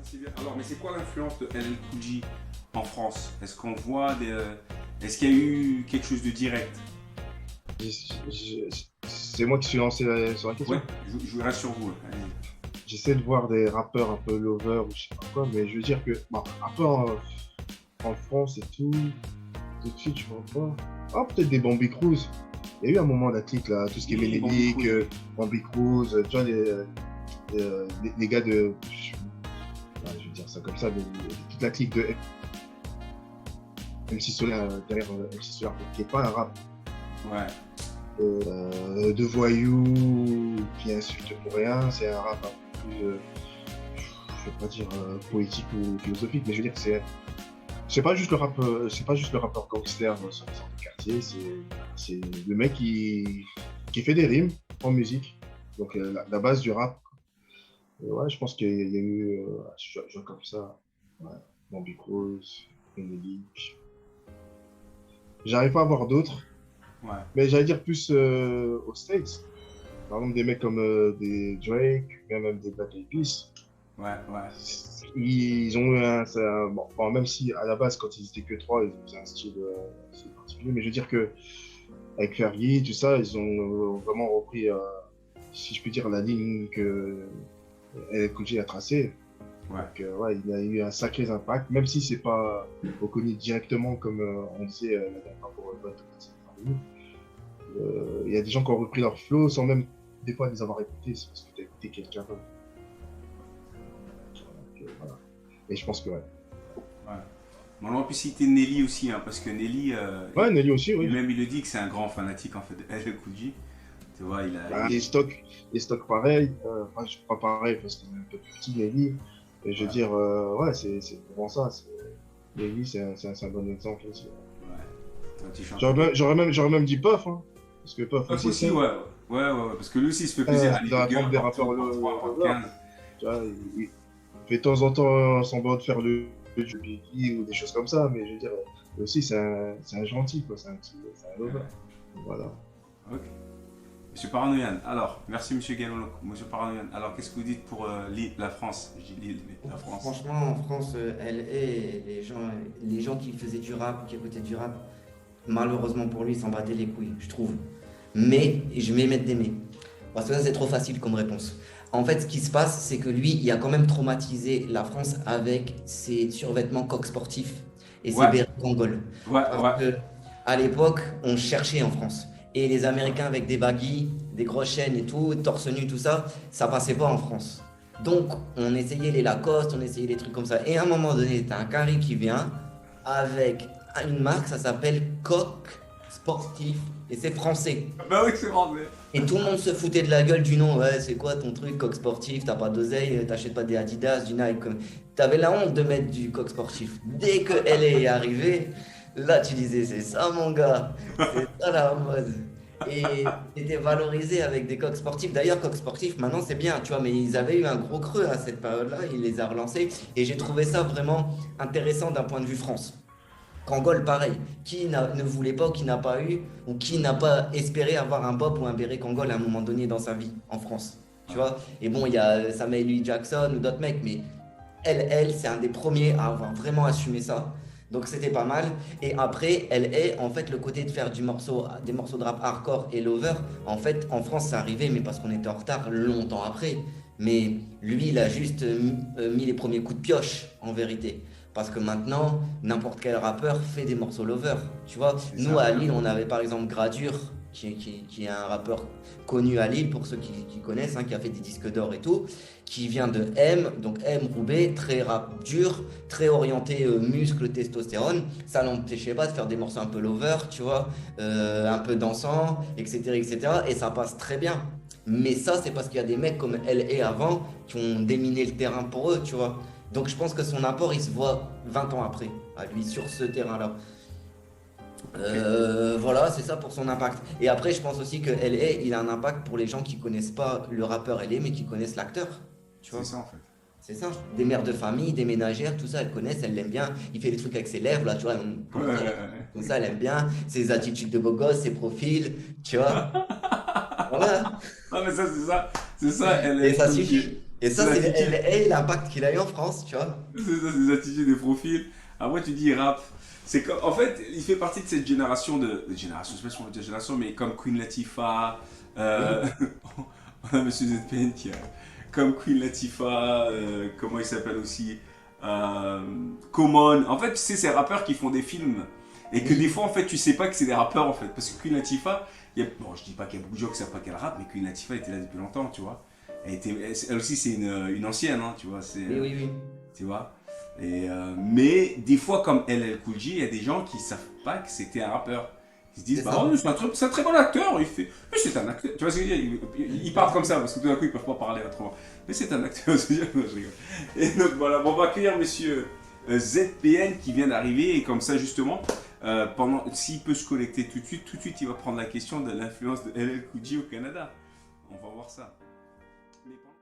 C'est bien. Alors, mais c'est quoi l'influence de LL Cool J en France? Est-ce qu'on voit des... Est-ce qu'il y a eu quelque chose de direct? C'est moi qui suis lancé sur la Ouais, question. je reste sur vous. Allez. J'essaie de voir des rappeurs un peu lover ou je sais pas quoi, mais je veux dire que, bon, un peu en France et tout de suite, je vois pas. Ah, peut-être des Bambi Cruz. Il y a eu un moment la clique là, tout ce qui est Oui, Bambi Ménélique, Cruz. Bambi Cruz, tu vois, les gars de. Je vais dire ça comme ça, mais toute la clique de MC Solar, derrière MC Solar, qui est pas un rap Ouais. de voyous qui insulte pour rien, c'est un rap un peu plus, je vais pas dire poétique ou philosophique, mais je veux dire que c'est pas juste le rap, c'est pas juste le rappeur gangster sur les sortes de quartier, c'est le mec qui fait des rimes en musique, donc la base du rap. Et ouais, je pense qu'il y a eu, je vois comme ça, ouais, Bambi Cruz, Ménélique. J'arrive pas à voir d'autres, Ouais. mais j'allais dire plus aux States. Par exemple, des mecs comme des Drake, bien même des Black Eyed Peas, Ouais. Ouais. ils ont eu bon, même si à la base, quand ils étaient que trois, ils avaient un style assez particulier, mais je veux dire que avec Fergie, tout ça, ils ont vraiment repris, si je peux dire, la ligne que LL Cool J a tracée. Ouais. Donc, ouais, il a eu un sacré impact, même si c'est pas reconnu directement comme on disait la dernière fois pour il y a des gens qui ont repris leur flow sans même des fois les avoir écoutés, c'est parce que tu as écouté quelqu'un d'autre. Voilà. Et je pense que ouais. Ouais. Bon, on aurait pu citer Nelly aussi, hein, parce que Nelly, Ouais, Nelly aussi, oui. lui-même, il le dit que c'est un grand fanatique en fait de LL Cool J. Tu vois, il a. Bah, les stocks pareils, enfin, je pas pareil parce qu'il est un peu plus petit, Nelly. Et je veux Ouais. dire, ouais, c'est vraiment ça. Nelly, c'est un bon exemple aussi. Ouais. Un petit champion. J'aurais même dit Puff, hein, parce que Puff Puff aussi, aussi, ouais. Ouais. Parce que lui aussi, il se fait plaisir à dans la trempe Girl des partout, rappeurs partout, lovers. 15. Tu vois, il fait de temps en temps semblant de faire le jeu Biggie ou des choses comme ça, mais je veux dire, lui aussi, c'est un gentil, quoi. C'est un lover. Voilà. Ok. Monsieur Paranoïan, alors, merci Monsieur Gallo, Monsieur Paranoïan. Alors, qu'est-ce que vous dites pour la France? Je dis l'île, mais la France. Franchement, en France, elle est les gens qui faisaient du rap, qui écoutaient du rap, malheureusement pour lui, ils s'en battaient les couilles, je trouve. Mais, et je vais mettre des mais. Parce que ça, c'est trop facile comme réponse. En fait, ce qui se passe, c'est que lui, il a quand même traumatisé la France avec ses survêtements coq sportifs et ses Ouais, bérets Kangol. Parce ouais. que, à l'époque, on cherchait en France. Et les Américains avec des baggy, des grosses chaînes et tout, torse nu, tout ça, ça passait pas en France. Donc, on essayait les Lacoste, on essayait les trucs comme ça. Et à un moment donné, t'as un carré qui vient avec une marque, ça s'appelle Coq Sportif, et c'est français. Bah oui, c'est vrai. Et tout le monde se foutait de la gueule du nom. Ouais, c'est quoi ton truc, Coq Sportif? T'as pas d'oseille, t'achètes pas des Adidas, du Nike. T'avais la honte de mettre du Coq Sportif. Dès que elle est arrivée, là, tu disais, c'est ça, mon gars. C'est ça la mode. Et t'étais valorisé avec des coqs sportifs. D'ailleurs, coqs sportifs, maintenant c'est bien, tu vois, mais ils avaient eu un gros creux à cette période-là, il les a relancés. Et j'ai trouvé ça vraiment intéressant d'un point de vue France. Kangol, pareil. Ne voulait pas ou qui n'a pas eu, ou qui n'a pas espéré avoir un bob ou un béret Kangol à un moment donné dans sa vie, en France. Tu vois? Et bon, il y a Samuel Louis Jackson ou d'autres mecs, mais c'est un des premiers à avoir vraiment assumé ça. Donc c'était pas mal. Et après, elle est en fait le côté de faire des morceaux de rap hardcore et lover. En fait, en France, c'est arrivé, mais parce qu'on était en retard longtemps après. Mais lui, il a juste mis les premiers coups de pioche, en vérité. Parce que maintenant, n'importe quel rappeur fait des morceaux lover. Tu vois, C'est nous ça. à Lille, on avait par exemple Gradure, qui est un rappeur connu à Lille, pour ceux qui connaissent, hein, qui a fait des disques d'or et tout, qui vient de M, donc M Roubaix, très rap dur, très orienté muscle, testostérone. Ça l'empêchait pas de faire des morceaux un peu lover, tu vois, un peu dansant, etc., etc. Et cetera. Et ça passe très bien. Mais ça, c'est parce qu'il y a des mecs comme elle et avant qui ont déminé le terrain pour eux, tu vois. Donc je pense que son apport, il se voit 20 ans après, à lui, sur ce terrain-là. Ok. Voilà, c'est ça pour son impact. Et après, je pense aussi que L.A. il a un impact pour les gens qui connaissent pas le rappeur L.A. mais qui connaissent l'acteur. Tu C'est vois, ça en fait. c'est ça. Des mères de famille, des ménagères, tout ça, elles connaissent, elles l'aiment bien. Il fait des trucs avec ses lèvres, là, tu vois, Ouais, comme ça, comme ça, elle aime bien. Ses attitudes de beau gosse, ses profils, tu vois. Voilà. Non mais ça c'est ça. C'est ça, Et LL ça Cool J. suffit. Et ça, C'est c'est l'attitude. l'impact qu'il a eu en France, tu vois. C'est ça, c'est des attitudes, des profils. Après, tu dis, il rappe. C'est comme, en fait, il fait partie de cette génération génération, je sais pas si on va dire génération, mais comme Queen Latifah, Oui, euh, on a Monsieur ZPN qui a, comme Queen Latifah, comment il s'appelle aussi, Common. En fait, tu sais, ces rappeurs qui font des films et que des oui, fois, en fait, tu sais pas que c'est des rappeurs, en fait. Parce que Queen Latifah, bon, je dis pas qu'il y a beaucoup de gens qui savent pas qu'elle rappe, mais Queen Latifah était là depuis longtemps, tu vois. Elle aussi, c'est une ancienne, hein, tu vois. oui, oui, oui. Tu vois. Mais des fois, comme LL Cool J, il y a des gens qui savent pas que c'était un rappeur. Ils se disent, C'est bah ouais, ça. c'est un très bon acteur. Il fait, mais c'est un acteur. Tu vois ce que je veux dire? Ils parlent comme ça parce que tout d'un coup, ils peuvent pas parler autrement. Mais c'est un acteur. Je veux dire, non, je rigole. Et donc voilà, bon, on va accueillir monsieur ZPN qui vient d'arriver. Et comme ça, justement, s'il peut se connecter tout de suite, il va prendre la question de l'influence de LL Cool J au Canada. On va voir ça. Mais pendant-